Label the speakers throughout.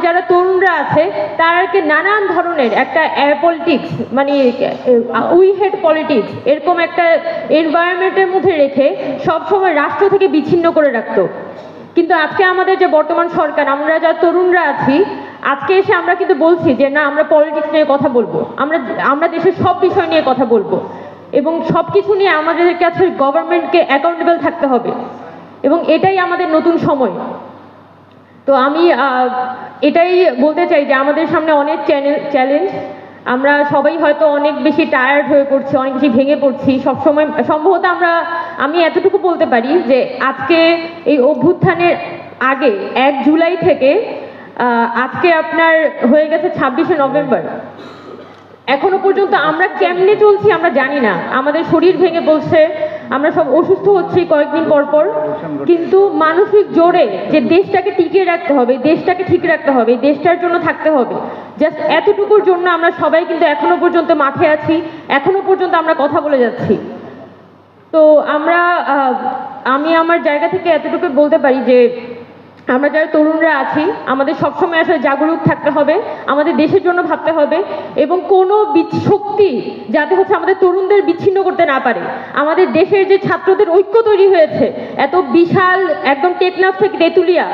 Speaker 1: যারা তরুণরা আছে তারাকে নানান ধরনের একটা পলিটিক্স মানে উই হেড পলিটিক্স এরকম একটা এনভায়রনমেন্টের মধ্যে রেখে সবসময় রাষ্ট্র থেকে বিচ্ছিন্ন করে রাখতো। কিন্তু আজকে আমাদের যে বর্তমান সরকার, আমরা যারা তরুণরা আছি, আজকে এসে আমরা কিন্তু বলছি যে না, আমরা পলিটিক্স নিয়ে কথা বলবো, আমরা দেশের সব বিষয় নিয়ে কথা বলবো এবং সব কিছু নিয়ে আমাদের কাছে গভর্নমেন্টকে অ্যাকাউন্টেবল থাকতে হবে এবং এটাই আমাদের নতুন সময়। তো আমি এটাই বলতে চাই যে আমাদের সামনে অনেক চ্যালেঞ্জ, আমরা সবাই হয়তো অনেক বেশি টায়ার্ড হয়ে পড়ছি, অনেক বেশি ভেঙে পড়ছি সবসময়। সম্ভবত আমি এতটুকু বলতে পারি যে আজকে এই অভ্যুত্থানের আগে 1 জুলাই থেকে আজকে আপনার হয়ে গেছে 26শে নভেম্বর, এখনো পর্যন্ত আমরা কেমনে চলছি আমরা জানি না। আমাদের শরীর ভেঙে বলছে, আমরা সব অসুস্থ হচ্ছি কয়েকদিন পর পর, কিন্তু মানসিক জোরে যে দেশটাকে টিকিয়ে রাখতে হবে, দেশটাকে ঠিক রাখতে হবে, দেশটার জন্য থাকতে হবে, জাস্ট এতটুকুর জন্য আমরা সবাই কিন্তু এখনো পর্যন্ত মাঠে আছি, এখনো পর্যন্ত আমরা কথা বলে যাচ্ছি। তো আমি আমার জায়গা থেকে এতটুকু বলতে পারি যে আমরা যারা তরুণরা আছি আমাদের সবসময় আসলে জাগরুক থাকতে হবে, আমাদের দেশের জন্য ভাবতে হবে এবং কোনো শক্তি যাতে হচ্ছে আমাদের তরুণদের বিচ্ছিন্ন করতে না পারে। আমাদের দেশের যে ছাত্রদের ঐক্য তৈরি হয়েছে, এত বিশাল একদম টেকনাফ থেকে তেঁতুলিয়া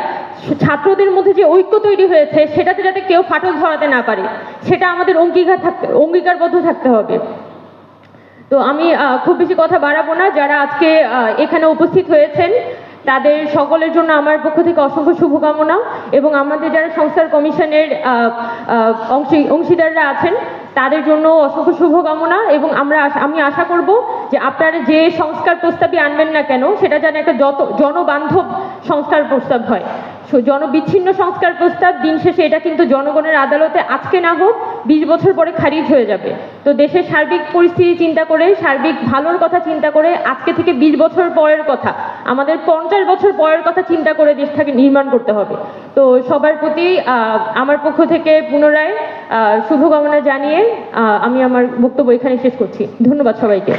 Speaker 1: ছাত্রদের মধ্যে যে ঐক্য তৈরি হয়েছে, সেটাতে যাতে কেউ ফাটল ধরাতে না পারে, সেটা আমাদের অঙ্গীকারবদ্ধ থাকতে হবে। তো আমি খুব বেশি কথা বাড়াবো না। যারা আজকে এখানে উপস্থিত হয়েছেন তাদের সকলের জন্য আমার পক্ষ থেকে অসংখ্য শুভকামনা এবং আমাদের যারা সংস্কার কমিশনের অংশীদাররা আছেন তাদের জন্য অসংখ্য শুভকামনা এবং আমি আশা করব যে আপনারা যে সংস্কার প্রস্তাবই আনবেন না কেন সেটা যেন একটা জনবান্ধব সংস্কার প্রস্তাব হয়। জনবিচ্ছিন্ন সংস্কার প্রস্তাব দিন শেষে এটা কিন্তু জনগণের আদালতে আজকে না হোক 20 বছর পরে খারিজ হয়ে যাবে। তো দেশের সার্বিক পরিস্থিতি চিন্তা করে, সার্বিক ভালোর কথা চিন্তা করে, আজকে থেকে 20 বছর পরের কথা, আমাদের 50 বছর পরের কথা চিন্তা করে দেশটাকে নির্মাণ করতে হবে। তো সবার প্রতি আমার পক্ষ থেকে পুনরায় শুভকামনা জানিয়ে আমি আমার বক্তব্য এখানে শেষ করছি। ধন্যবাদ সবাইকে।